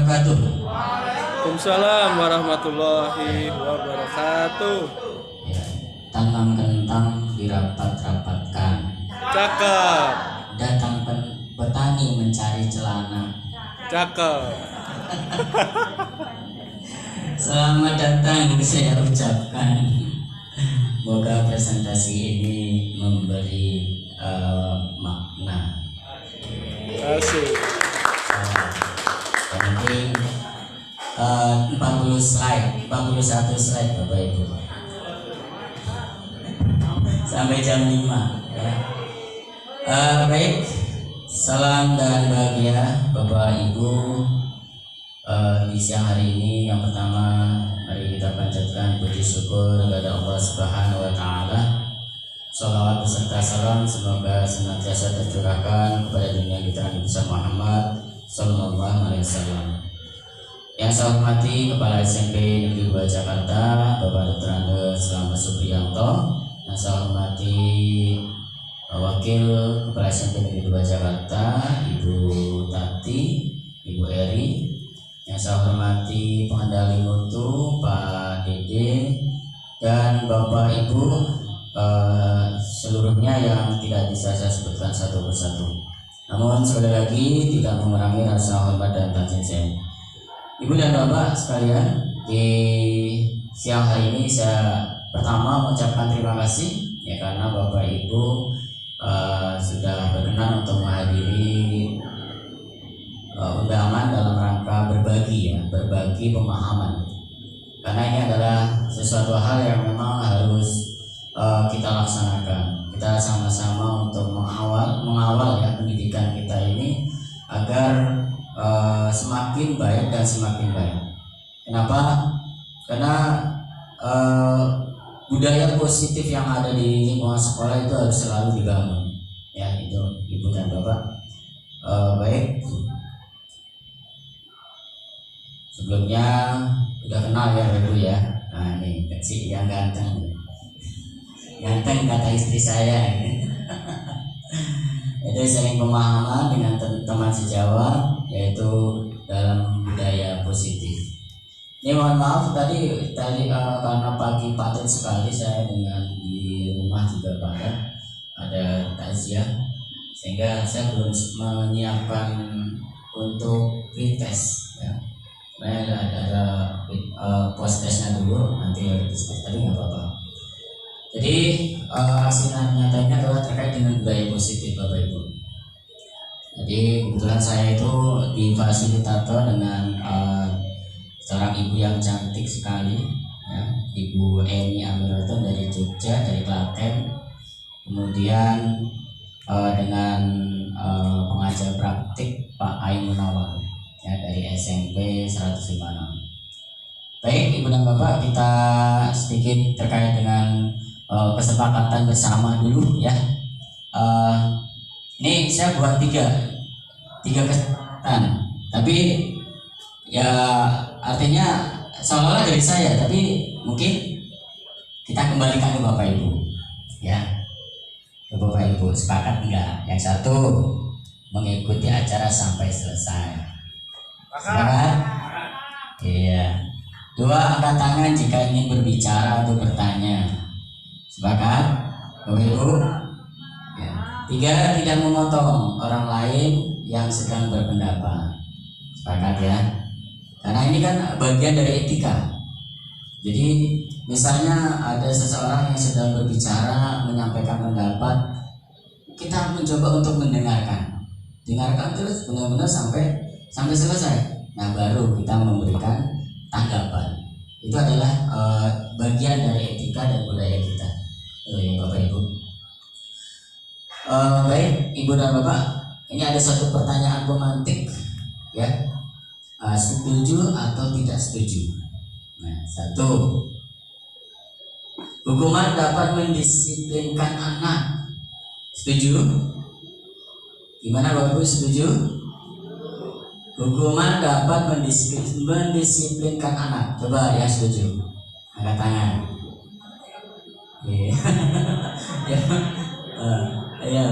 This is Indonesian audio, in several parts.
wabarakatuh. Waalaikumsalam warahmatullahi wabarakatuh. Ya, tanam kentang dirapat-rapatkan. Cakep. Datang petani mencari celana. Cakep. Selamat datang saya ucapkan. Semoga presentasi ini memberi makna. Asik. Yang penting 41 slide Bapak Ibu. Sampai jam 5 ya. Baik, salam dan bahagia Bapak Ibu. Di siang hari ini yang pertama mari kita panjatkan puji syukur kepada Allah Subhanahu wa taala. Shalawat beserta salam semoga senantiasa tercurahkan kepada dunia kita Nabi Muhammad sallallahu alaihi wasallam. Yang saya hormati Kepala SMP Negeri 2 Jakarta Bapak Dr. Andes Selamat Supriyanto. Yang saya hormati Wakil Kepala SMP Negeri 2 Jakarta Ibu Tati, Ibu Eri. Yang saya hormati pengendali mutu Pak Dede dan Bapak Ibu seluruhnya yang tidak bisa saya sebutkan satu persatu. Namun sekali lagi tidak mengurangi rasa hormat dan takzim saya. Ibu dan Bapak sekalian, di siang hari ini saya pertama mengucapkan terima kasih ya karena Bapak Ibu sudah berkenan untuk menghadiri undangan dalam rangka berbagi pemahaman. Karena ini adalah sesuatu hal yang memang harus kita laksanakan. Kita sama-sama untuk mengawal ya pendidikan kita ini agar semakin baik dan semakin baik. Kenapa? Karena budaya positif yang ada di lingkungan sekolah itu harus selalu dibangun. Ya, itu Ibu dan Bapak. Baik. Sebelumnya udah kenal ya Ibu ya. Nah ini kecil yang ganteng. Ganteng kata istri saya. Itu sering pemahaman dengan teman sejawat yaitu dalam budaya positif. Ini mohon maaf tadi karena pagi padat sekali saya dengan di rumah juga ada takziah sehingga saya belum menyiapkan untuk pretest ya. Ada post testnya dulu nanti diskusi tadi nggak apa-apa. Jadi aksi nyatanya adalah terkait dengan budaya positif Bapak Ibu. Jadi kebetulan saya itu difasilitator dengan seorang ibu yang cantik sekali, ya, Ibu Eni Amiraton dari Jogja, dari Klaten. Kemudian dengan pengajar praktik Pak Ain Munawar, ya, dari SMP 156. Baik Ibu dan Bapak, kita sedikit terkait dengan kesepakatan bersama dulu ya. Ini saya buat tiga kesepakatan, tapi ya artinya seolah-olah dari saya, tapi mungkin kita kembalikan ke Bapak Ibu ya, ke Bapak Ibu. Sepakat enggak? Yang satu mengikuti acara sampai selesai. Sepakat? Iya. Dua, angkat tangan jika ingin berbicara atau bertanya. Sepakat? Bapak Ibu? Ya. Tiga, tidak memotong orang lain yang sedang berpendapat. Sepakat ya? Karena ini kan bagian dari etika. Jadi misalnya ada seseorang yang sedang berbicara, menyampaikan pendapat, kita mencoba untuk mendengarkan. Dengarkan terus benar-benar sampai selesai. Nah baru kita memberikan tanggapan. Itu adalah bagian dari etika dan budaya kita, Bapak Ibu. Baik Ibu dan Bapak, ini ada satu pertanyaan pemantik, ya. Setuju atau tidak setuju? Nah, satu, hukuman dapat mendisiplinkan anak. Setuju? Gimana Bapak Ibu, setuju? Hukuman dapat mendisiplinkan anak. Coba ya setuju, angkat tangan. Ya,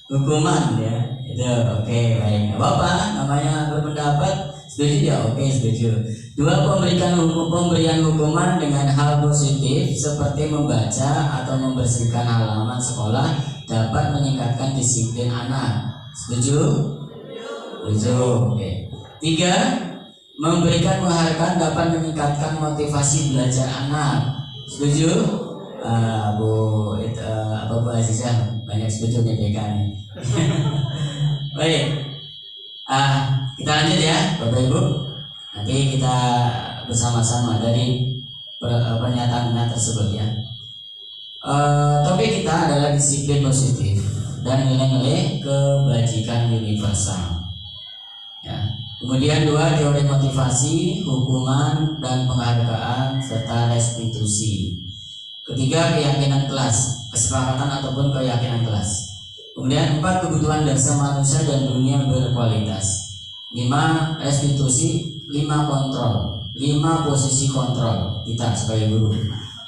hukuman ya itu oke, baik. Nggak apa-apa, namanya berpendapat. Setuju ya? Oke, setuju. Dua, pemberian hukuman dengan hal positif seperti membaca atau membersihkan halaman sekolah dapat meningkatkan disiplin anak. Setuju? Setuju. Oke. Tiga, memberikan penghargaan dapat meningkatkan motivasi belajar anak. Setuju? Bu Azizah banyak setuju nih nih. Baik. Kita lanjut ya, Bapak Ibu. Nanti kita bersama-sama dari pernyataan tersebut ya. Topik kita adalah disiplin positif dan nilai-nilai kebajikan universal. Ya. Kemudian dua, teori motivasi, hukuman dan penghargaan serta restitusi. Ketiga, keyakinan kelas, kesepakatan ataupun keyakinan kelas. Kemudian empat, kebutuhan dasar manusia dan dunia berkualitas. Lima, restitusi. Lima, kontrol. Lima, posisi kontrol kita sebagai guru.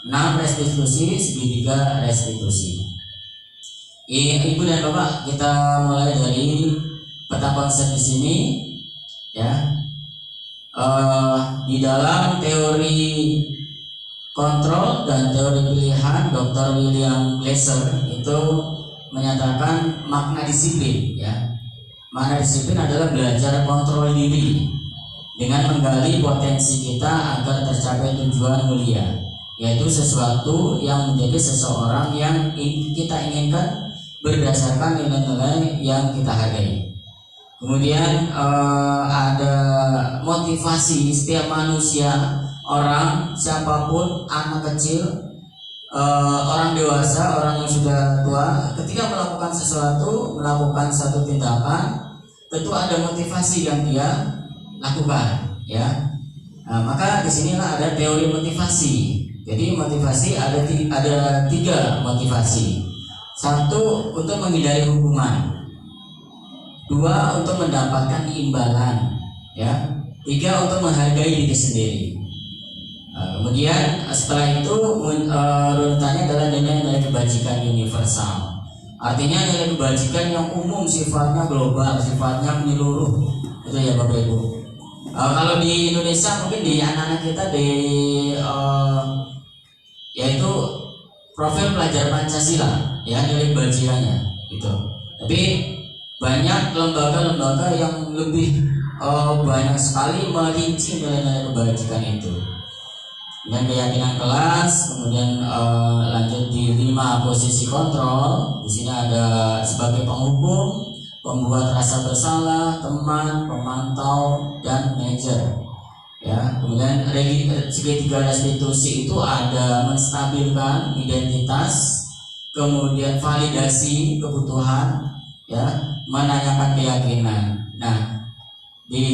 6, restitusi. Segitiga restitusi. Ibu dan Bapak, kita mulai dari peta konsep di sini ya. Di dalam teori kontrol dan teori pilihan, Dr. William Glasser itu menyatakan makna disiplin ya. Makna disiplin adalah belajar kontrol diri dengan menggali potensi kita agar tercapai tujuan mulia, yaitu sesuatu yang menjadi seseorang yang kita inginkan berdasarkan nilai-nilai yang kita hargai. Kemudian ada motivasi setiap manusia, orang, siapapun, anak kecil, orang dewasa, orang yang sudah tua, ketika melakukan sesuatu, melakukan satu tindakan, tentu ada motivasi yang dia lakukan, ya. Maka disinilah ada teori motivasi. Jadi motivasi ada tiga motivasi. Satu, untuk menghindari hukuman. Dua, untuk mendapatkan imbalan, ya. Tiga, untuk menghargai diri sendiri. Kemudian setelah itu runutannya adalah nilai-nilai kebajikan universal. Artinya nilai kebajikan yang umum, sifatnya global, sifatnya menyeluruh. Itu ya Bapak Ibu. Kalau di Indonesia mungkin di anak-anak kita yaitu profil pelajar Pancasila, ya, nilai kebajikannya gitu. Tapi banyak lembaga-lembaga yang lebih banyak sekali merinci nilai-nilai kebajikan itu. Dan keyakinan kelas, kemudian lanjut di 5, posisi kontrol. Di sini ada sebagai penghukum, pembuat rasa bersalah, teman, pemantau, dan manajer. Ya, kemudian segitiga restitusi itu ada menstabilkan identitas, kemudian validasi kebutuhan, ya, menanyakan keyakinan. Nah, di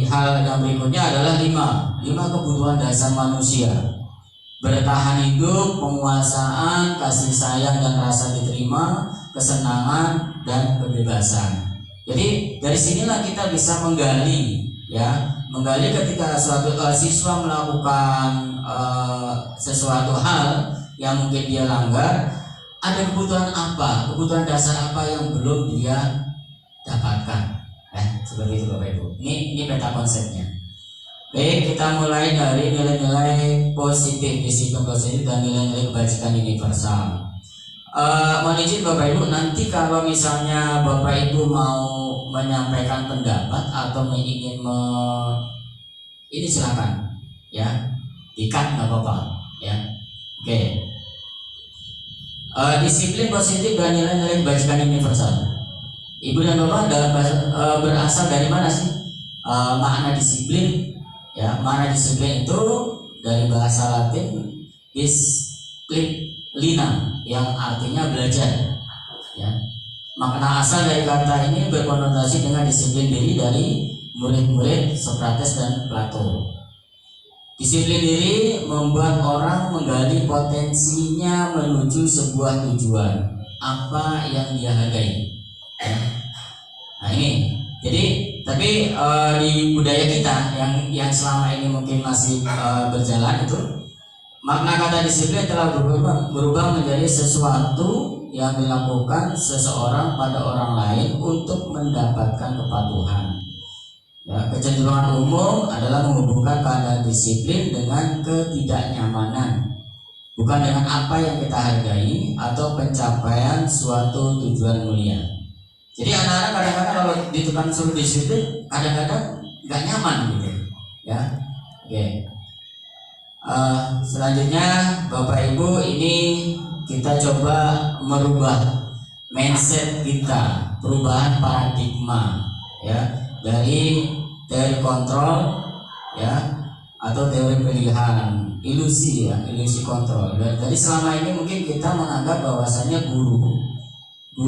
hal yang berikutnya adalah 5 kebutuhan dasar manusia: bertahan hidup, penguasaan, kasih sayang dan rasa diterima, kesenangan dan kebebasan. Jadi dari sinilah kita bisa menggali, ya, ketika suatu siswa melakukan sesuatu hal yang mungkin dia langgar, ada kebutuhan apa, kebutuhan dasar apa yang belum dia dapatkan. Seperti itu Bapak Ibu. Ini peta konsepnya. Baik, kita mulai dari nilai-nilai positif, disiplin positif dan nilai-nilai kebajikan universal. Mohon izin Bapak Ibu, nanti kalau misalnya Bapak Ibu mau menyampaikan pendapat atau ingin ini silakan, ya, di-cut nggak apa-apa, ya. Oke. Disiplin positif dan nilai-nilai kebajikan universal. Ibu dan Bapak berasal dari mana sih makna disiplin? Ya, makna disiplin itu dari bahasa Latin disciplina yang artinya belajar. Ya. Makna asal dari kata ini berkonotasi dengan disiplin diri dari murid-murid Sokrates dan Plato. Disiplin diri membuat orang menggali potensinya menuju sebuah tujuan, apa yang dia hargai. Nah ini, jadi tapi di budaya kita yang selama ini mungkin masih berjalan itu, makna kata disiplin telah berubah menjadi sesuatu yang dilakukan seseorang pada orang lain untuk mendapatkan kepatuhan. Ya, kecenderungan umum adalah menghubungkan keadaan disiplin dengan ketidaknyamanan, bukan dengan apa yang kita hargai atau pencapaian suatu tujuan mulia. Jadi anak-anak kadang-kadang kalau ditekan suruh disiplin, kadang-kadang nggak nyaman gitu, ya. Oke. Selanjutnya, Bapak Ibu, ini kita coba merubah mindset kita, perubahan paradigma, ya, dari teori kontrol, ya, atau teori pilihan, ilusi, ya, ilusi kontrol. Dari selama ini mungkin kita menganggap bahwasanya guru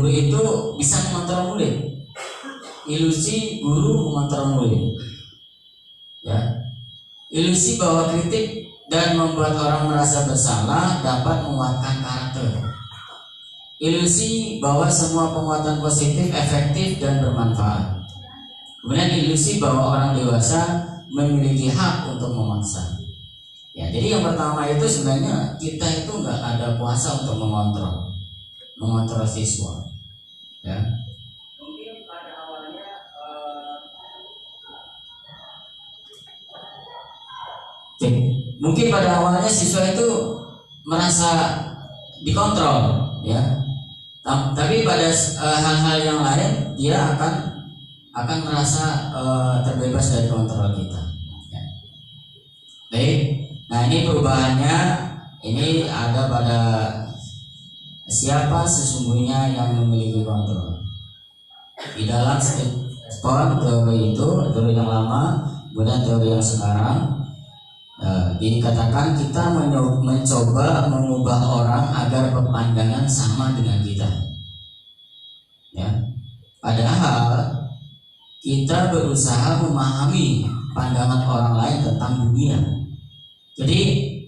itu bisa mengontrol murid. Ilusi guru mengontrol murid, ya. Ilusi bahwa kritik dan membuat orang merasa bersalah dapat menguatkan karakter. Ilusi bahwa semua penguatan positif efektif dan bermanfaat. Kemudian ilusi bahwa orang dewasa memiliki hak untuk memaksa. Ya, jadi yang pertama itu sebenarnya kita itu nggak ada kuasa untuk mengontrol siswa. Ya. Mungkin pada awalnya siswa itu merasa dikontrol, ya. Tapi pada hal-hal yang lain dia akan merasa terbebas dari kontrol kita. Ya. Baik, nah ini perubahannya ini ada pada siapa sesungguhnya yang memiliki kontrol. Di dalam respon teori itu, teori yang lama, kemudian teori yang sekarang. Dikatakan kita mencoba mengubah orang agar berpandangan sama dengan kita, ya. Padahal kita berusaha memahami pandangan orang lain tentang dunia. Jadi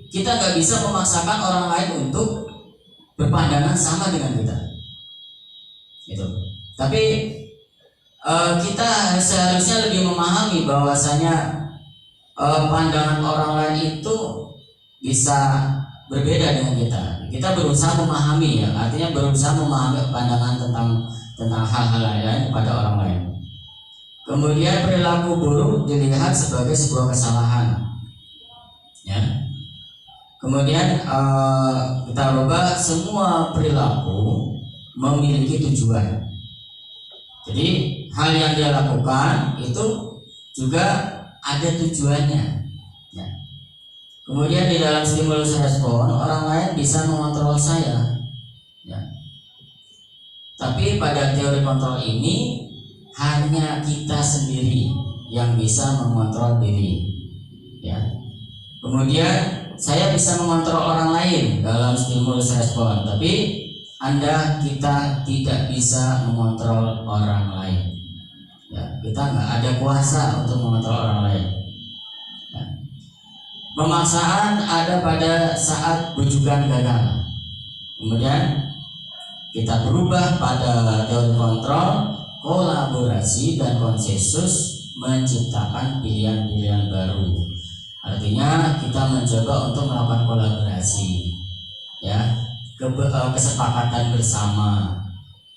kita nggak bisa memaksakan orang lain untuk berpandangan sama dengan kita, gitu. Tapi kita seharusnya lebih memahami bahwasanya pandangan orang lain itu bisa berbeda dengan kita. Kita berusaha memahami, ya, artinya berusaha memahami pandangan tentang hal-hal lain pada orang lain. Kemudian perilaku buruk dilihat sebagai sebuah kesalahan, ya. Kemudian kita rubah semua perilaku memiliki tujuan. Jadi hal yang dia lakukan itu juga ada tujuannya, ya. Kemudian di dalam stimulus respon orang lain bisa mengontrol saya, ya. Tapi pada teori kontrol ini hanya kita sendiri yang bisa mengontrol diri, ya. Kemudian saya bisa mengontrol orang lain dalam stimulus respon, tapi kita tidak bisa mengontrol orang lain. Ya, kita nggak ada kuasa untuk mengontrol orang lain. Ya. Pemaksaan ada pada saat bujukan gagal. Kemudian kita berubah pada teori kontrol, kolaborasi dan konsensus menciptakan pilihan-pilihan baru. Artinya kita mencoba untuk melakukan kolaborasi, ya, kesepakatan bersama.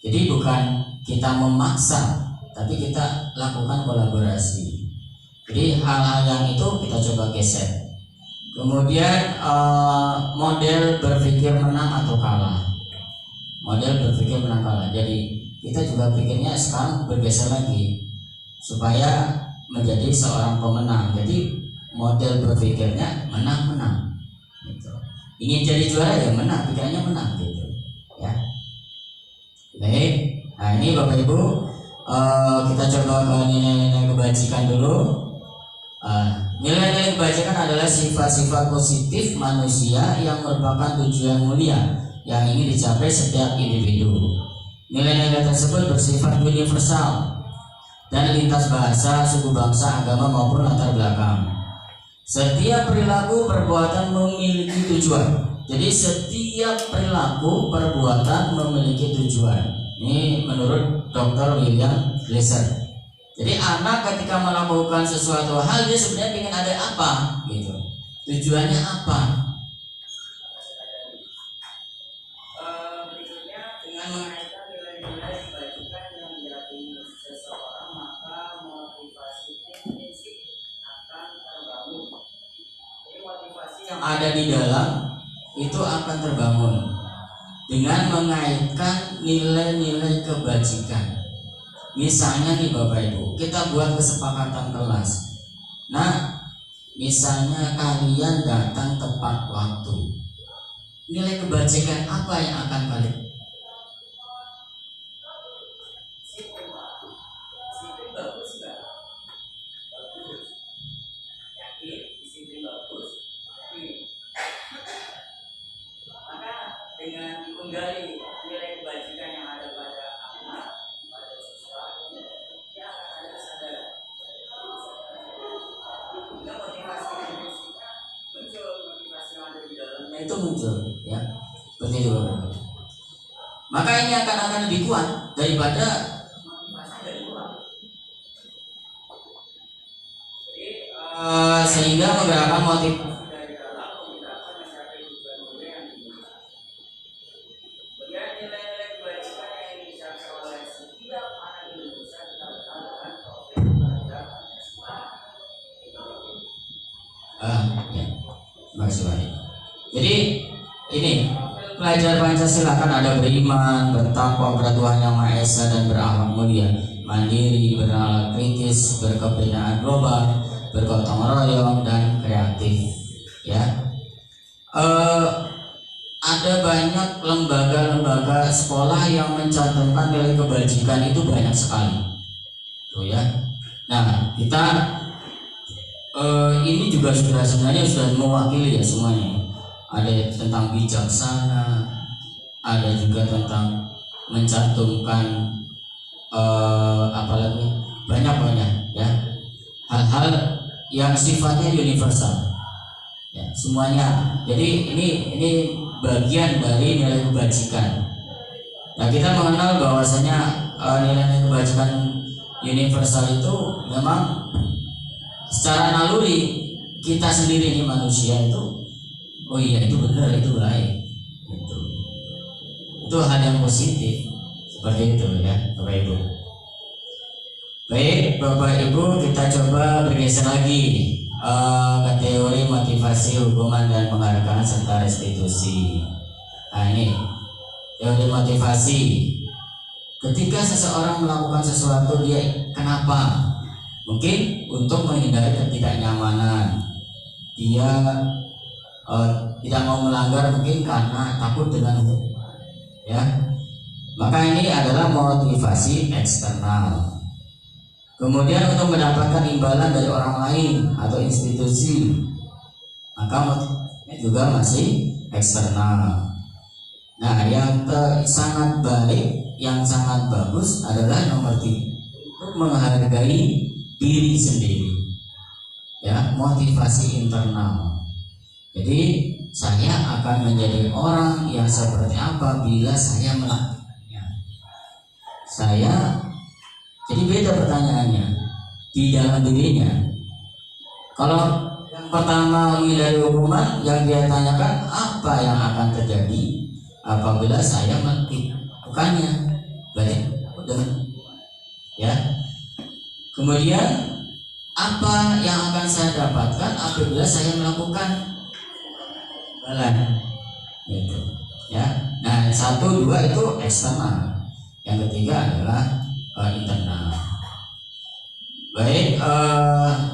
Jadi bukan kita memaksa, tapi kita lakukan kolaborasi. Jadi hal-hal yang itu kita coba geser. Kemudian model berpikir menang atau kalah. Model berpikir menang kalah. Jadi kita juga pikirnya sekarang bergeser lagi supaya menjadi seorang pemenang. Jadi model berpikirnya menang-menang. Gitu. Ingin jadi juara ya menang, pikirannya menang gitu. Ya. Baik. Nah ini Bapak Ibu. Kita coba ke nilai-nilai kebajikan dulu. Nilai-nilai kebajikan adalah sifat-sifat positif manusia yang merupakan tujuan mulia yang ingin dicapai setiap individu. Nilai-nilai tersebut bersifat universal dan lintas bahasa, suku bangsa, agama maupun latar belakang. Setiap perilaku perbuatan memiliki tujuan. Jadi setiap perilaku perbuatan memiliki tujuan. Ini menurut Dr. William Glasser. Jadi anak ketika melakukan sesuatu hal dia sebenarnya ingin ada apa, gitu. Tujuannya apa? Berikutnya dengan mengaitkan nilai-nilai kebajikan yang diyakini seseorang, maka motivasinya yang ada di dalam itu akan terbangun dengan mengaitkan nilai-nilai kebajikan. Misalnya nih Bapak Ibu, kita buat kesepakatan kelas. Nah, misalnya kalian datang tepat waktu. Nilai kebajikan apa yang akan kalian? Dengan menggali nilai kebajikan yang ada pada anak, pada siswa, dia akan ada kesadaran. Sehingga motivasi fisiknya muncul, motivasi yang ada di dalamnya itu muncul, ya, seperti itu Bapak. Maka ini akan lebih kuat daripada motivasi dari luar. Jadi, sehingga menggerakkan motivasi. Ya, makasih Pak. Jadi ini pelajar Pancasila kan ada beriman, bertakwa kepada Tuhan Yang Maha Esa dan berakhlak mulia, mandiri, bernalar kritis, berkebudayaan global, bergotong royong dan kreatif. Ya, ada banyak lembaga-lembaga sekolah yang mencantumkan nilai kebajikan itu banyak sekali, tuh ya. Nah, kita ini juga sebenarnya sudah mewakili ya semuanya. Ada tentang bijaksana, ada juga tentang mencantumkan apalagi banyak ya, hal-hal yang sifatnya universal ya, semuanya. Jadi ini bagian dari nilai kebajikan. Nah, kita mengenal bahwasanya nilai kebajikan universal itu memang secara naluri kita sendiri ini manusia itu, oh iya itu benar, itu baik, itu hal yang positif seperti itu ya Bapak Ibu. Baik Bapak Ibu, kita coba bergeser lagi ke teori motivasi, hukuman dan penghargaan serta restitusi. Nah ini teori motivasi. Ketika seseorang melakukan sesuatu, dia kenapa? Mungkin untuk menghindari ketidaknyamanan, dia tidak mau melanggar mungkin karena takut dengan hukuman, ya. Maka ini adalah motivasi eksternal. Kemudian untuk mendapatkan imbalan dari orang lain atau institusi, maka motivasinya juga masih eksternal. Nah, yang sangat baik, yang sangat bagus adalah nomor 3, untuk menghargai diri sendiri, ya, motivasi internal. Jadi saya akan menjadi orang yang seperti apa bila saya melakukannya. Jadi beda pertanyaannya di dalam dirinya. Kalau yang pertama menghindari hukuman, yang dia tanyakan apa yang akan terjadi apabila saya melakukannya. Baik, udah, ya. Kemudian apa yang akan saya dapatkan apabila saya melakukan imbalan, gitu, ya. Nah, 1, 2 itu eksternal, yang ketiga adalah internal. Baik,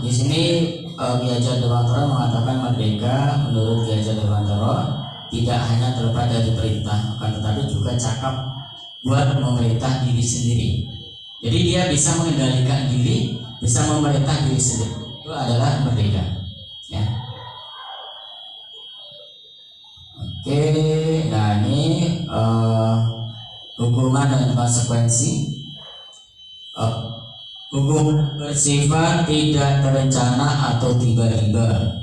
di sini Ki Hajar Dewantara mengatakan merdeka menurut Ki Hajar Dewantara tidak hanya terlepas dari perintah, akan tetapi juga cakap buat memerintah diri sendiri. Jadi dia bisa mengendalikan diri, bisa memerintah diri sendiri. Itu adalah merdeka, ya. Oke, nah ini hukuman dan konsekuensi. Hukum bersifat tidak terencana atau tiba-tiba.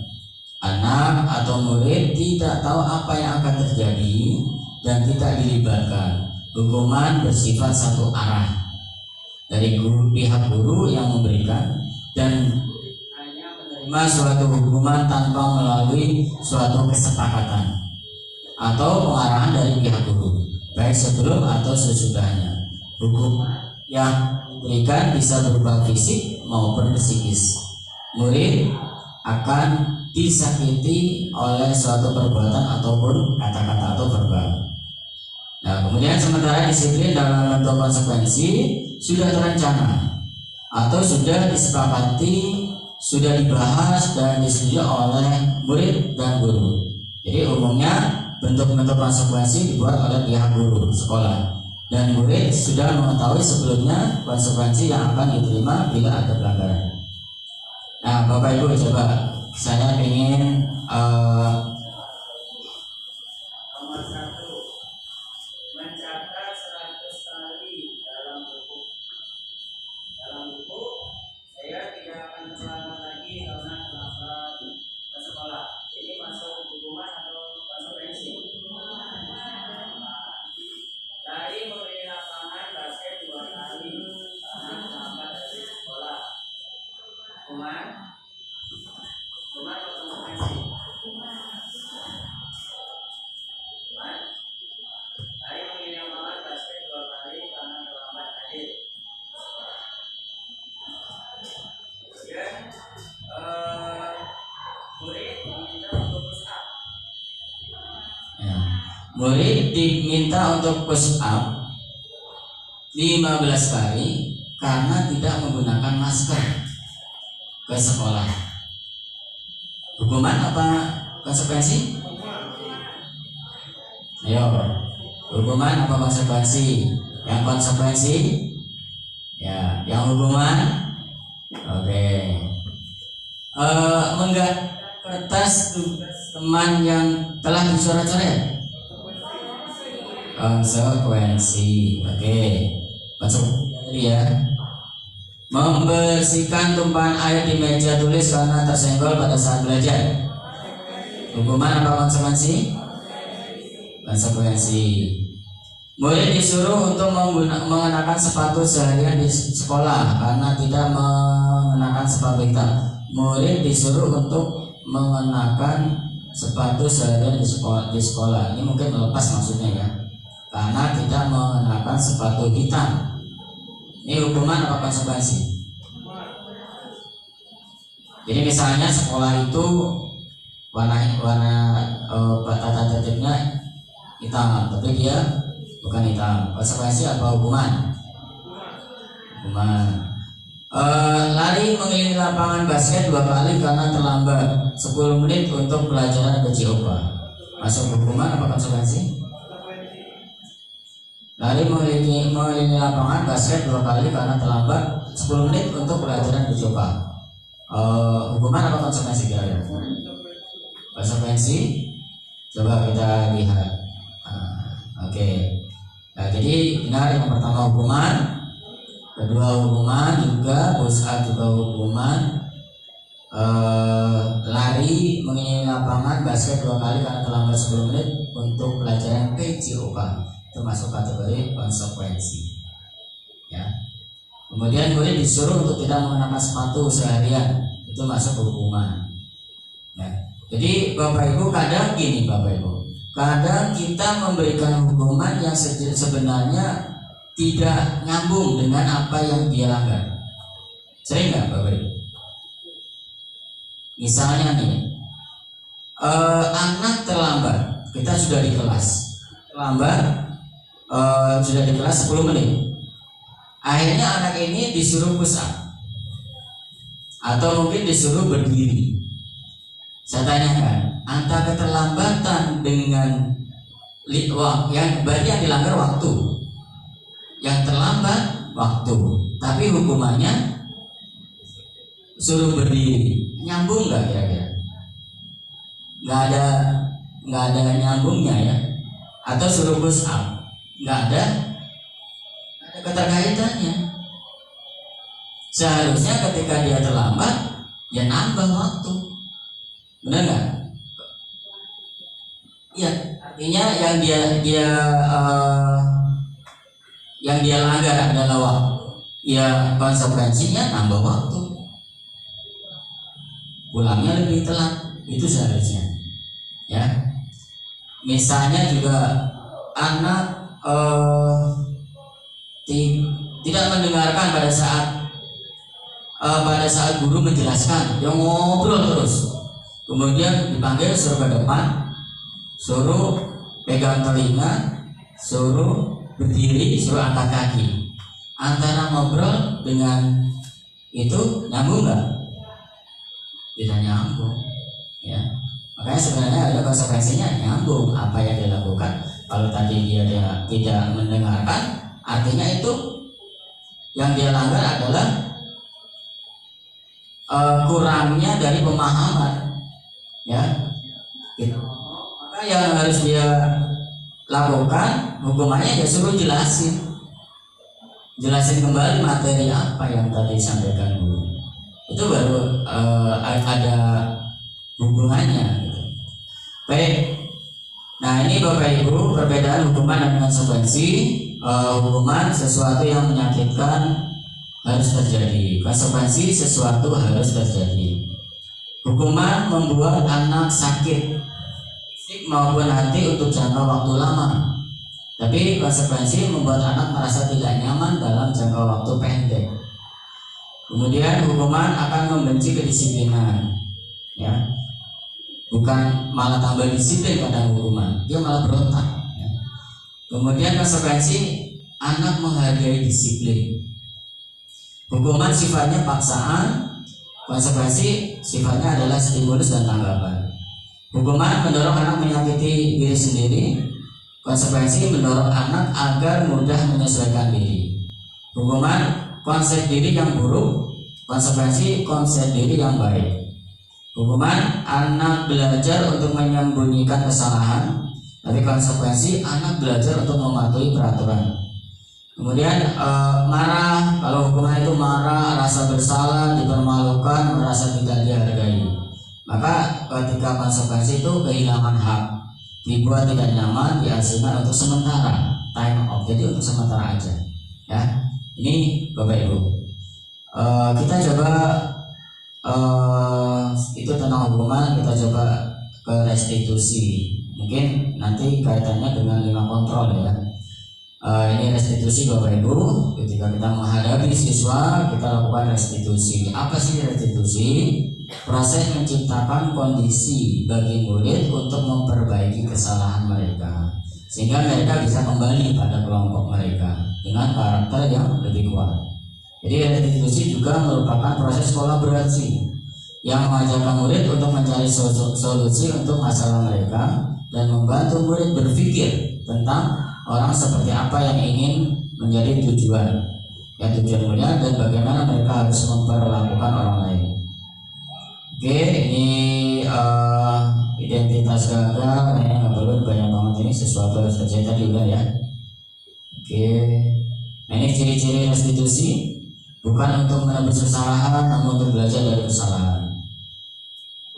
Anak atau murid tidak tahu apa yang akan terjadi dan tidak dilibatkan. Hukuman bersifat satu arah dari pihak guru yang memberikan dan hanya menerima suatu hukuman tanpa melalui suatu kesepakatan atau pengarahan dari pihak guru, baik sebelum atau sesudahnya. Hukuman yang diberikan bisa berupa fisik maupun psikis. Murid akan disakiti oleh suatu perbuatan ataupun kata-kata atau verbal. Nah, kemudian sementara disiplin dalam bentuk konsekuensi sudah terencana atau sudah disepakati, sudah dibahas dan disetujui oleh murid dan guru. Jadi umumnya bentuk-bentuk konsekuensi dibuat oleh pihak guru sekolah, dan murid sudah mengetahui sebelumnya konsekuensi yang akan diterima bila ada pelanggaran. Nah, Bapak Ibu, coba saya ingin nomor 1, mencatat 100 kali dalam buku. Dalam buku saya tidak akan terlambat lagi karena terlambat ke sekolah. Ini masuk hukuman atau konsekuensi? Dari membeli lapangan basket 2 kali karena terlambat dari sekolah. Hukuman atau konsekuensi? Hukuman. Dari membeli lapangan basket 2 kali karena terlambat hadir. Kemudian murid diminta untuk push up. Ya. Murid diminta untuk push up 15 kali karena tidak menggunakan masker ke sekolah. Hukuman apa konsekuensi? Ayo, hukuman apa konsekuensi? Yang konsekuensi? Ya, yang hukuman? Oke. Menggak kertas tugas teman yang telah dicoret-coret. Konsekuensi. Oke. Konsekuensi ya. Membersihkan tumpahan air di meja tulis karena tersenggol pada saat belajar. Hukuman apa konsekuensi? Konsekuensi. Murid disuruh untuk mengenakan sepatu seharian di sekolah karena tidak mengenakan sepatu hitam. Murid disuruh untuk mengenakan sepatu seharian di sekolah. Ini mungkin melepas maksudnya ya. Karena tidak mengenakan sepatu hitam. Ini hukuman apa konsekuensi? Jadi misalnya sekolah itu warna tata tertibnya hitam, tapi dia bukan hitam. Konsekuensi apa hukuman? Hukuman. Lari mengelilingi lapangan basket 2 kali karena terlambat 10 menit untuk pelajaran PJOPA. Masuk hukuman apa konsekuensi? Lari mengelilingi lapangan basket 2 kali karena terlambat 10 menit untuk pelajaran PJOPA. Hukuman apa konsekuensi kira-kira? Konsekuensi? Coba kita lihat. Oke. Nah, jadi benar yang pertama hukuman, kedua hukuman juga, push up juga hukuman, lari mengelilingi lapangan basket 2 kali karena terlambat 10 menit untuk pelajaran PJOPA. Itu masuk kategori konsekuensi. Ya. Kemudian murid disuruh untuk tidak mengenakan sepatu seharian, itu masuk hukuman. Ya. Jadi Bapak Ibu kadang gini Bapak Ibu, kadang kita memberikan hukuman yang sebenarnya tidak nyambung dengan apa yang dia langgar. Sering nggak Bapak Ibu? Misalnya nih, anak terlambat, kita sudah di kelas, terlambat. Sudah di kelas 10 menit. Akhirnya anak ini disuruh push up atau mungkin disuruh berdiri. Saya tanyakan, antara keterlambatan dengan yang berarti yang dilanggar waktu, yang terlambat waktu, tapi hukumannya suruh berdiri, nyambung nggak kira-kira? Nggak ada nyambungnya ya. Atau suruh push up, nggak ada keterkaitannya. Seharusnya ketika dia terlambat, ya nambah waktu, benar nggak? Ya, artinya yang dia langgar adalah waktu. Ya konsekuensinya nambah waktu, pulangnya lebih telat, itu seharusnya. Ya, misalnya juga anak tidak mendengarkan pada saat guru menjelaskan, dia ngobrol terus. Kemudian dipanggil suruh ke depan, suruh pegang telinga, suruh berdiri, suruh angkat kaki. Antara ngobrol dengan itu nyambung nggak? Tidak nyambung, ya. Makanya sebenarnya ada konsekuensinya nyambung apa yang dilakukan. Kalau tadi dia tidak mendengarkan, artinya itu yang dia langgar adalah kurangnya dari pemahaman, ya. Gitu. Maka yang harus dia lakukan hukumannya ya suruh jelasin kembali materi apa yang tadi disampaikan guru. Itu baru ada hubungannya. Gitu. Baik. Nah ini Bapak Ibu perbedaan hukuman dan konsekuensi. Hukuman sesuatu yang menyakitkan harus terjadi. Konsekuensi sesuatu harus terjadi. Hukuman membuat anak sakit fisik maupun hati untuk jangka waktu lama. Tapi konsekuensi membuat anak merasa tidak nyaman dalam jangka waktu pendek. Kemudian hukuman akan membenci kedisiplinan, ya. Bukan malah tambah disiplin pada hukuman, dia malah berontak. Ya. Kemudian konsekuensi anak menghargai disiplin. Hukuman sifatnya paksaan, konsekuensi sifatnya adalah stimulus dan tanggapan. Hukuman mendorong anak menyakiti diri sendiri, konsekuensi mendorong anak agar mudah menyesuaikan diri. Hukuman konsep diri yang buruk, konsekuensi konsep diri yang baik. Hukuman anak belajar untuk menyembunyikan kesalahan, tapi konsekuensi anak belajar untuk mematuhi peraturan. Kemudian marah, kalau hukuman itu marah, rasa bersalah, dipermalukan, merasa tidak dihargai. Maka ketika konsekuensi itu kehilangan hak, dibuat tidak nyaman, diasingkan untuk sementara, time off, jadi untuk sementara aja. Ya, ini Bapak Ibu. Kita coba itu tentang hukuman, kita coba ke restitusi. Mungkin nanti kaitannya dengan 5 kontrol ya. Ini restitusi Bapak Ibu. Ketika kita menghadapi siswa, kita lakukan restitusi. Apa sih restitusi? Proses menciptakan kondisi bagi murid untuk memperbaiki kesalahan mereka, sehingga mereka bisa kembali pada kelompok mereka dengan karakter yang lebih kuat. Jadi restitusi juga merupakan proses kolaborasi yang mengajarkan murid untuk mencari solusi untuk masalah mereka dan membantu murid berpikir tentang orang seperti apa yang ingin menjadi tujuan mulia dan bagaimana mereka harus memperlakukan orang lain. Oke, ini identitas gagal, kayaknya nggak perlu banyak banget, ini sesuatu harus terjadi tadi udah ya. Oke, nah ini ciri-ciri restitusi. Bukan untuk menebus kesalahan, namun untuk belajar dari kesalahan.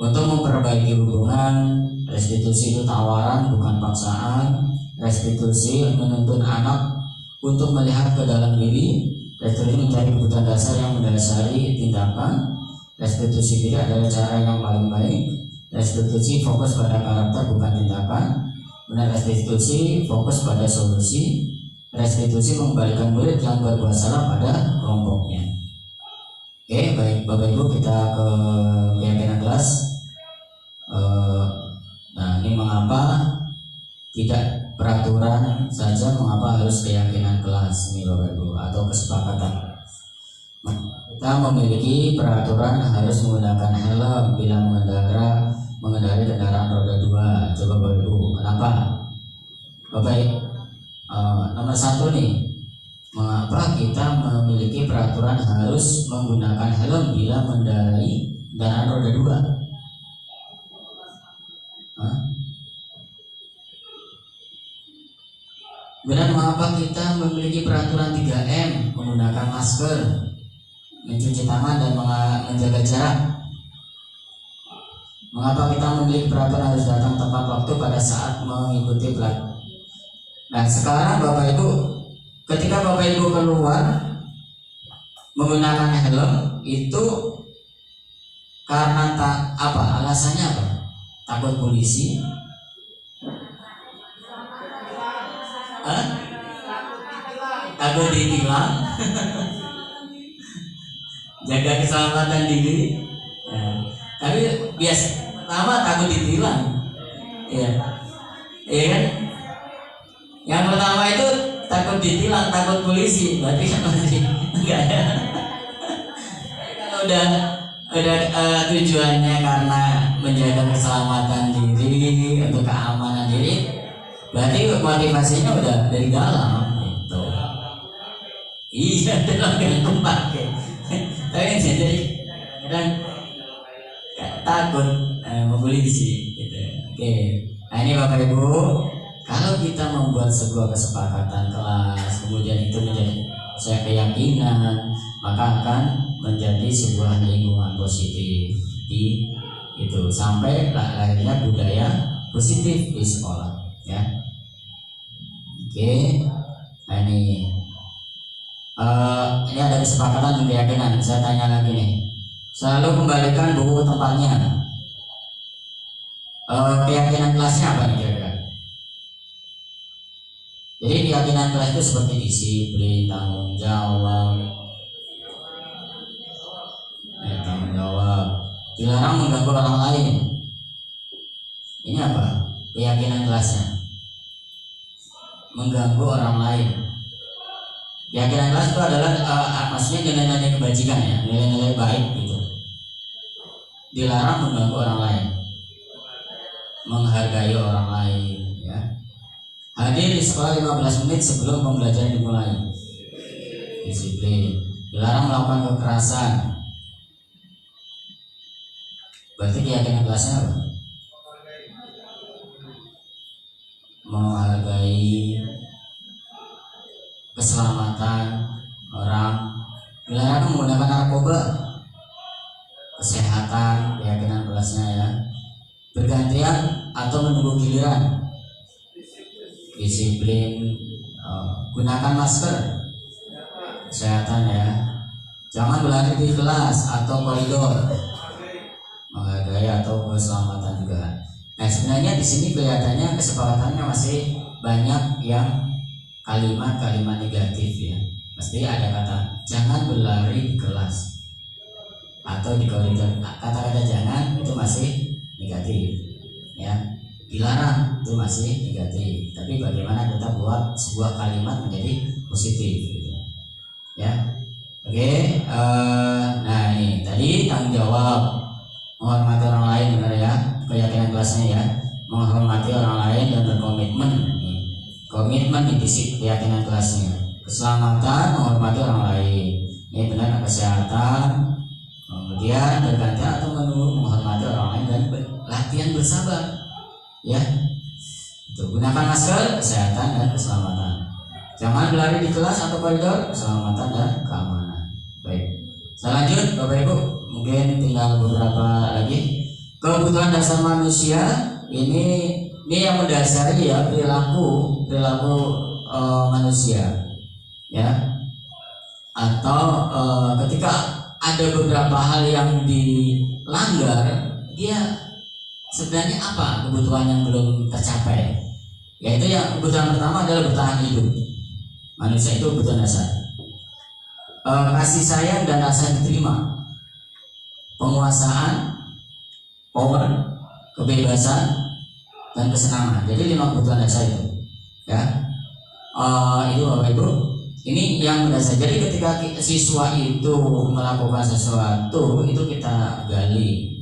Untuk memperbaiki hubungan, restitusi itu tawaran bukan paksaan. Restitusi menuntun anak untuk melihat ke dalam diri. Restitusi mencari kebutuhan dasar yang mendasari tindakan. Restitusi diri adalah cara yang paling baik. Restitusi fokus pada karakter bukan tindakan. Benar, restitusi fokus pada solusi. Restitusi mengembalikan murid yang berbuat salah pada kelompoknya. Oke, baik Bapak Ibu, kita ke keyakinan kelas. Nah, ini mengapa tidak peraturan saja, mengapa harus keyakinan kelas ini Bapak Ibu, atau kesepakatan. Kita memiliki peraturan harus menggunakan helm bila mengendarai kendaraan roda 2. Coba Bapak Ibu, kenapa? Bapak Ibu, nomor 1 nih, mengapa kita memiliki peraturan harus menggunakan helm bila mengendarai kendaraan roda 2? Kemudian mengapa kita memiliki peraturan 3M, menggunakan masker, mencuci tangan dan menjaga jarak? Mengapa kita memiliki peraturan harus datang tepat waktu pada saat mengikuti pelajaran? Nah sekarang Bapak Ibu, ketika Bapak Ibu keluar menggunakan helm itu karena alasannya apa? Takut polisi? Takut ditilang? Jaga keselamatan diri? Ya. Tapi pertama takut ditilang, iya, iya kan? Yang pertama itu takut ditilang, takut polisi, berarti kan masih enggak ya? Kalau udah tujuannya karena menjaga keselamatan diri, untuk keamanan diri, berarti motivasinya udah dari dalam gitu. Iya, dalam yang pakai. Tapi jadi kadang takut polisi gitu. Oke. Nah ini Bapak Ibu, kalau kita membuat sebuah kesepakatan kelas, kemudian itu menjadi saya keyakinan, maka akan menjadi sebuah lingkungan positif di itu sampai lahirnya budaya positif di sekolah, ya. Oke. Nah ini ada kesepakatan dan keyakinan. Saya tanya lagi nih. Selalu kembalikan buku ke tempatnya. Keyakinan kelasnya apa nih kira-kira? Jadi keyakinan kelas itu seperti disiplin, tanggung jawab, dilarang mengganggu orang lain. Ini apa? Keyakinan kelasnya mengganggu orang lain. Keyakinan kelas itu adalah maksudnya nilai-nilai kebajikan ya, nilai-nilai baik gitu. Dilarang mengganggu orang lain, menghargai orang lain, ya. Hadir di sekolah 15 menit sebelum pembelajaran dimulai. Disiplin. Dilarang melakukan kekerasan. Berarti keyakinan kelasnya apa? Menghargai keselamatan orang. Dilarang menggunakan narkoba. Kesehatan, keyakinan kelasnya ya. Bergantian atau menunggu giliran. Disiplin. Gunakan masker. Kesehatan ya. Jangan berlari di kelas atau koridor. Menghargai atau keselamatan juga. Nah sebenarnya di sini kelihatannya kesepakatannya masih banyak yang kalimat-kalimat negatif ya. Pasti ada kata jangan berlari di kelas atau di koridor. Kata-kata jangan itu masih negatif ya. Dilarang itu masih negatif. Tapi bagaimana kita buat sebuah kalimat menjadi positif gitu. Ya. Oke, nah ini tadi tanggung jawab, menghormati orang lain, benar ya, keyakinan kelasnya ya, menghormati orang lain dan berkomitmen. Komitmen di sisi keyakinan kelasnya, keselamatan, menghormati orang lain, ini benar. Kesehatan, kemudian bergantian atau menunggu, menghormati orang lain dan latihan bersabar, ya. Itu gunakan masker, kesehatan dan keselamatan. Jangan berlari di kelas atau koridor, keselamatan dan keamanan. Baik, saya lanjut Bapak Ibu, mungkin tinggal beberapa lagi. Kebutuhan dasar manusia ini yang mendasari ya perilaku manusia ya, atau ketika ada beberapa hal yang dilanggar, dia sebenarnya apa kebutuhan yang belum tercapai, yaitu yang kebutuhan pertama adalah bertahan hidup. Manusia itu kebutuhan dasar. Kasih sayang dan rasa diterima, penguasaan, power, kebebasan, dan kesenangan. Jadi 5 kebutuhan dasar itu, ya. Itu Bapak Ibu. Ini yang mendasar. Jadi ketika siswa itu melakukan sesuatu, itu kita gali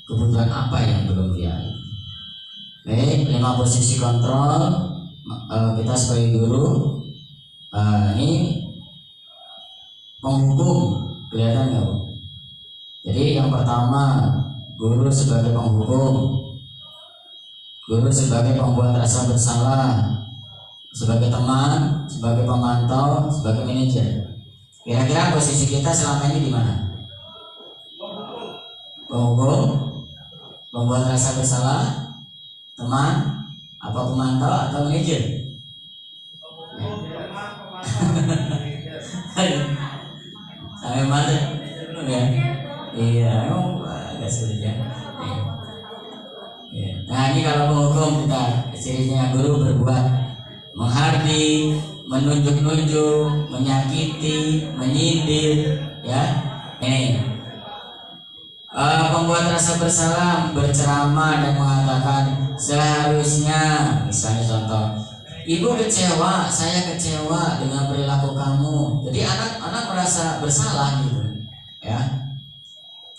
kebutuhan apa yang belum dia. Oke, 5 posisi kontrol kita sebagai guru. Ini penghukum, kelihatan nggak Bu? Jadi yang pertama, guru sebagai penghukum, guru sebagai pembuat rasa bersalah, sebagai teman, sebagai pemantau, sebagai manajer. Kira-kira posisi kita selama ini di mana? Penghukum, pembuat rasa bersalah, teman, apa pemantau atau manajer? Sampai mana? Ya. Iya, emang agak sulit ya. Ya. Nah ini kalau penghukum kita cirinya guru berbuat menghardik, menunjuk-nunjuk, menyakiti, menyindir, ya. Ini Pembuat rasa bersalah berceramah dan mengatakan seharusnya, misalnya contoh, ibu kecewa, saya kecewa dengan perilaku kamu. Jadi anak-anak merasa bersalah gitu, ya.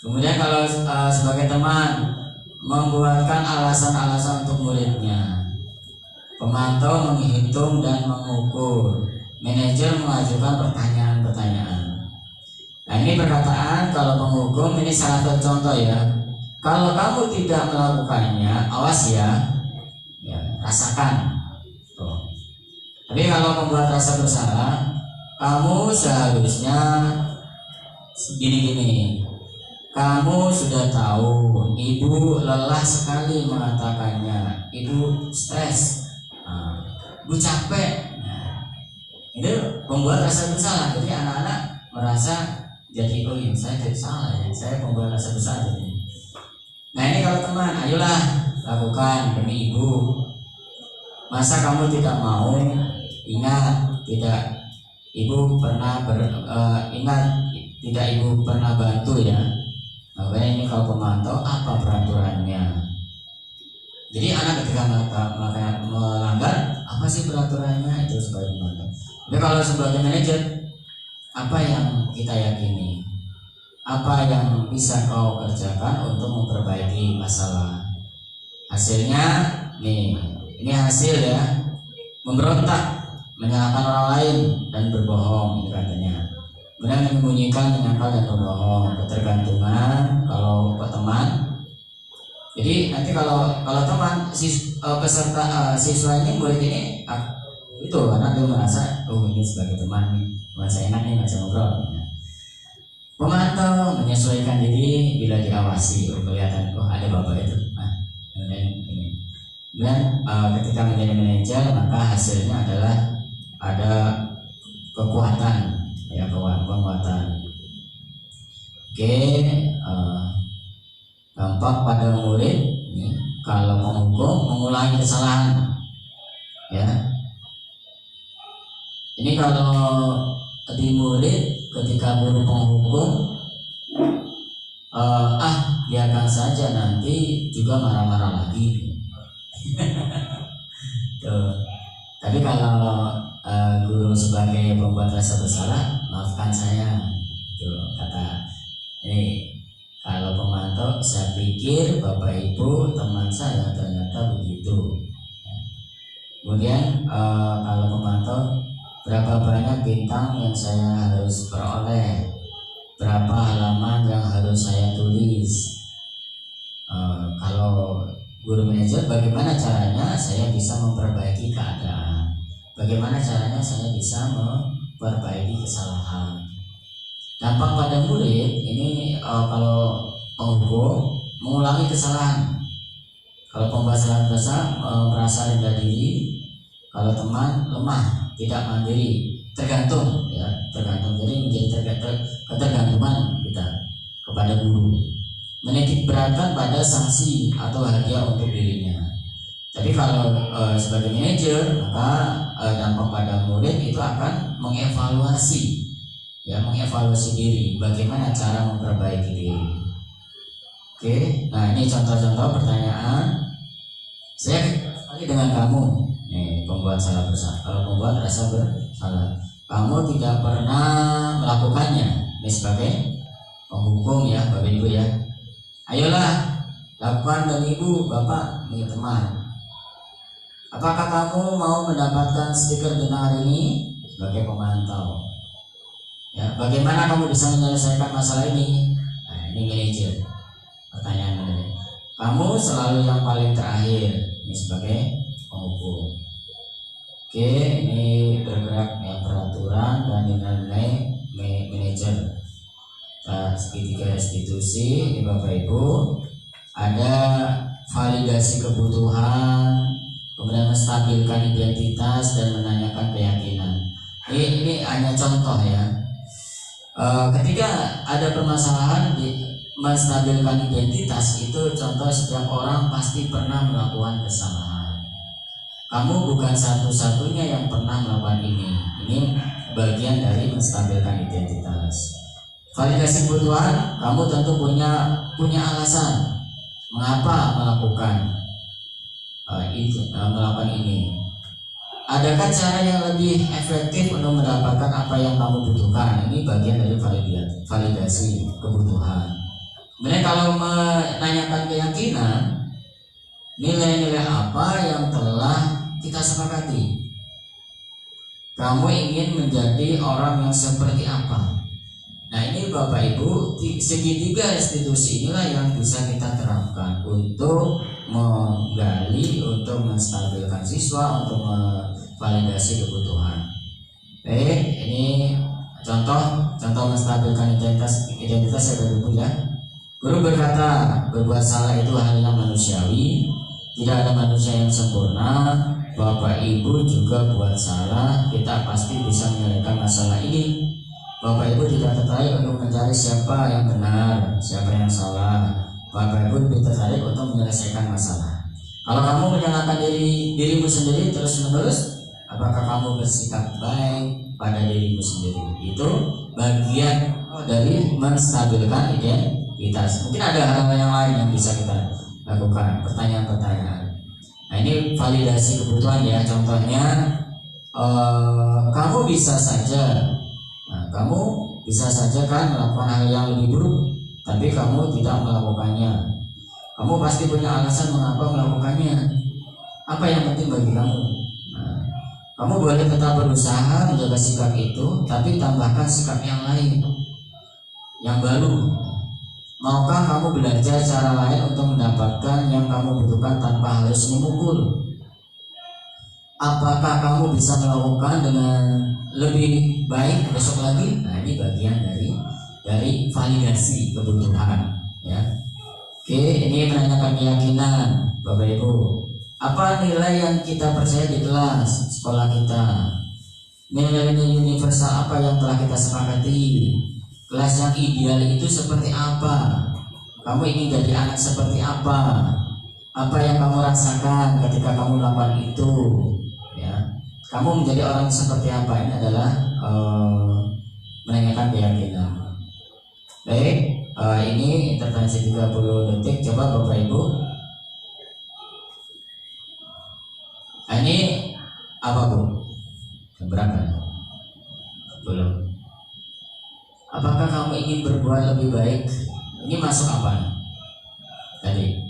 Kemudian kalau sebagai teman membuatkan alasan-alasan untuk muridnya, pemantau menghitung dan mengukur, manajer mengajukan pertanyaan-pertanyaan. Nah ini perkataan kalau penghukum ini salah satu contoh ya. Kalau kamu tidak melakukannya, awas ya, rasakan. Tuh. Tapi kalau membuat rasa bersalah, kamu seharusnya gini-gini. Kamu sudah tahu, ibu lelah sekali mengatakannya, ibu stres, ibu capek. Nah, itu membuat rasa bersalah. Jadi anak-anak merasa jadi oh iya saya tidak salah ya, saya membuat rasa bersalah jadi. Nah ini kalau teman, ayolah lakukan demi ibu. Masa kamu tidak mau? Ingat tidak ibu pernah ingat tidak ibu pernah bantu ya. Makanya ini kalau pemantau apa peraturannya? Jadi anak ketika melanggar apa sih peraturannya itu sebagai pemantau. Tapi kalau sebagai manajer apa yang kita yakini? Apa yang bisa kau kerjakan untuk memperbaiki masalah? Hasilnya nih, ini hasil ya. Memberontak, menyalahkan orang lain dan berbohong ini katanya. Kemudian menyembunyikan, menyangkal dan berbohong. Ketergantungan kalau ke teman. Jadi nanti kalau teman peserta siswa ini murid ini itu karena dia merasa oh ini sebagai teman nih, merasa enak nih ngajak ngobrol. Pemantau menyesuaikan diri bila diawasi, kelihatan oh ada bapak itu. Kemudian ini. Kemudian ketika menjadi manajer maka hasilnya adalah ada kekuatan ya, penguatan. Oke, dampak pada murid ini, kalau menghukum mengulangi kesalahan ya. Ini kalau di murid ketika guru penghukum biarkan saja nanti juga marah-marah lagi. Tuh. Tapi kalau guru sebagai pembuat rasa bersalah, maafkan saya. Tuh, kata ini kalau pemantau saya pikir bapak ibu teman saya ternyata begitu. Kemudian kalau pemantau berapa banyak bintang yang saya harus peroleh, berapa halaman yang harus saya tulis. Kalau guru manajer bagaimana caranya saya bisa memperbaiki keadaan, bagaimana caranya saya bisa memperbaiki kesalahan. Dampak pada murid ini kalau penghukum mengulangi kesalahan. Kalau pembahasan besar merasa rendah diri, kalau teman lemah, tidak mandiri, tergantung ya, tergantung. Jadi menjadi ketergantungan kita kepada guru. Menitik beratkan pada sanksi atau hadiah untuk dirinya. Tapi kalau sebagai manajer maka dampak pada murid itu akan mengevaluasi. Ya, mengevaluasi diri, bagaimana cara memperbaiki diri. Oke, nah ini contoh-contoh pertanyaan. Saya sekali dengan kamu, nih pembuat rasa bersalah. Kamu tidak pernah melakukannya. Ini sebagai penghukum ya, bapak ibu ya. Ayolah, lakukan demi ibu, bapak, nih teman. Apakah kamu mau mendapatkan stiker bintang hari ini? Sebagai pemantau. Ya, bagaimana kamu bisa menyelesaikan masalah ini? Nah, ini manajer. Pertanyaan ini. Kamu selalu yang paling terakhir. Ini sebagai penghukum. Oke, ini bergerak ya, peraturan dan nilai manajer. Segitiga institusi, ini Bapak Ibu. Ada validasi kebutuhan, kemudian menstabilkan identitas dan menanyakan keyakinan. Ini hanya contoh ya. Ketika ada permasalahan di menstabilkan identitas itu contoh setiap orang pasti pernah melakukan kesalahan. Kamu bukan satu-satunya yang pernah melakukan ini. Ini bagian dari menstabilkan identitas. validasi kebutuhan, kamu tentu punya alasan mengapa melakukan ini. Adakah cara yang lebih efektif untuk mendapatkan apa yang kamu butuhkan? Ini bagian dari validasi kebutuhan. Kemudian kalau menanyakan keyakinan, nilai-nilai apa yang telah kita sepakati? Kamu ingin menjadi orang yang seperti apa? Nah, ini Bapak Ibu, segitiga institusi inilah yang bisa kita terapkan untuk menggali, untuk menstabilkan siswa, untuk memvalidasi kebutuhan. Baik, ini contoh menstabilkan identitas ya Bapak Ibu ya. Guru berkata, berbuat salah itu hal yang manusiawi, tidak ada manusia yang sempurna. Bapak Ibu juga buat salah, kita pasti bisa menyelesaikan masalah ini. Bapak Ibu tidak tertarik untuk mencari siapa yang benar, siapa yang salah. Bapak Ibu lebih tertarik untuk menyelesaikan masalah. Kalau kamu menyalahkan dirimu sendiri terus-menerus, apakah kamu bersikap baik pada dirimu sendiri? Itu bagian dari menstabilkan identitas. Mungkin ada hal-hal yang lain yang bisa kita lakukan, pertanyaan-pertanyaan. Nah, ini validasi kebutuhan ya. Contohnya, kamu bisa saja kan melakukan hal yang lebih buruk, tapi kamu tidak melakukannya. Kamu pasti punya alasan mengapa melakukannya. Apa yang penting bagi kamu? Nah, kamu boleh tetap berusaha menjaga sikap itu, tapi tambahkan sikap yang lain, yang baru. Maukah kamu belajar cara lain untuk mendapatkan yang kamu butuhkan tanpa harus memukul? Apakah kamu bisa melakukan dengan lebih baik besok lagi? Nah, ini bagian dari validasi kebutuhan ya. Oke, ini menanyakan keyakinan Bapak Ibu. Apa nilai yang kita percaya di kelas sekolah kita? Nilai-nilai universal apa yang telah kita sepakati? Kelas yang ideal itu seperti apa? Kamu ingin jadi anak seperti apa? Apa yang kamu rasakan ketika kamu melakukan itu? Ya, kamu menjadi orang seperti apa? Ini adalah menanyakan keyakinan. Baik, ini intervensi 30 detik. Coba Bapak Ibu. Ini apa Bu? Berapa? Belum. Apakah kamu ingin berbuat lebih baik? Ini masuk apa tadi?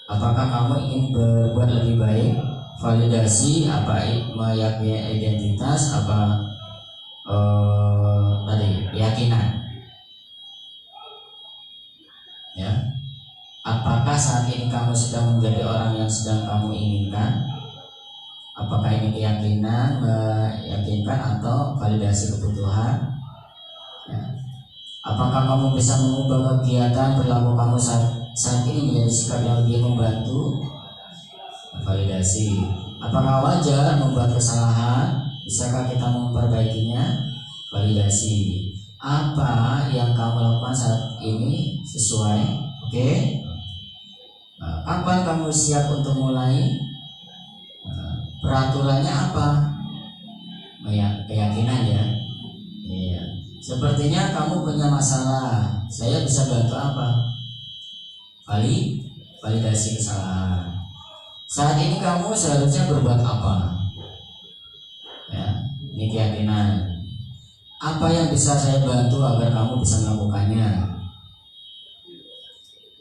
Apakah kamu ingin berbuat lebih baik? Validasi apa? Meyakini identitas apa? Tadi keyakinan. Ya. Apakah saat ini kamu sedang menjadi orang yang sedang kamu inginkan? Apakah ini keyakinan, meyakinkan atau validasi kebutuhan? Ya. Apakah kamu bisa mengubah kegiatan perilaku kamu saat ini menjadi sikap yang lebih membantu? Validasi. Apakah wajar membuat kesalahan? Bisakah kita memperbaikinya? Validasi. Apa yang kamu lakukan saat ini sesuai? Oke. Kapan kamu siap untuk mulai? Peraturannya apa? Keyakinan ya. Iya. Sepertinya kamu punya masalah. Saya bisa bantu apa? Validasi kesalahan. Saat ini kamu seharusnya berbuat apa? Ya, ini keyakinan. Apa yang bisa saya bantu agar kamu bisa melakukannya?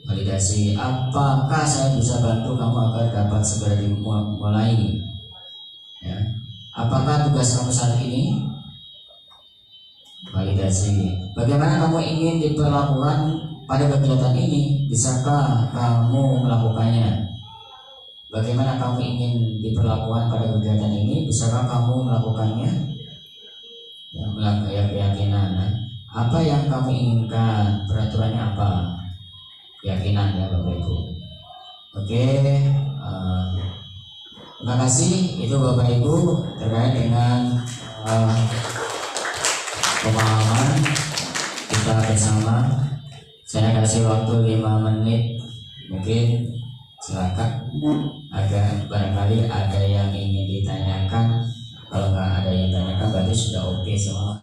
Validasi. Apakah saya bisa bantu kamu agar dapat segera dimulai? Ya. Apakah tugas kamu saat ini? Validasi. Bagaimana kamu ingin diperlakukan pada kegiatan ini? Bisakah kamu melakukannya? Bagaimana kamu ingin diperlakukan pada kegiatan ini? Bisakah kamu melakukannya? Ya, melakukan keyakinan. Apa yang kamu inginkan? Peraturannya apa? Keyakinan ya Bapak Ibu. Oke. Terima kasih. Itu Bapak Ibu terkait dengan pemahaman kita bersama. Saya kasih waktu 5 menit. Mungkin silakan. Barangkali ada yang ingin ditanyakan. Kalau nggak ada yang ditanyakan berarti sudah oke semua.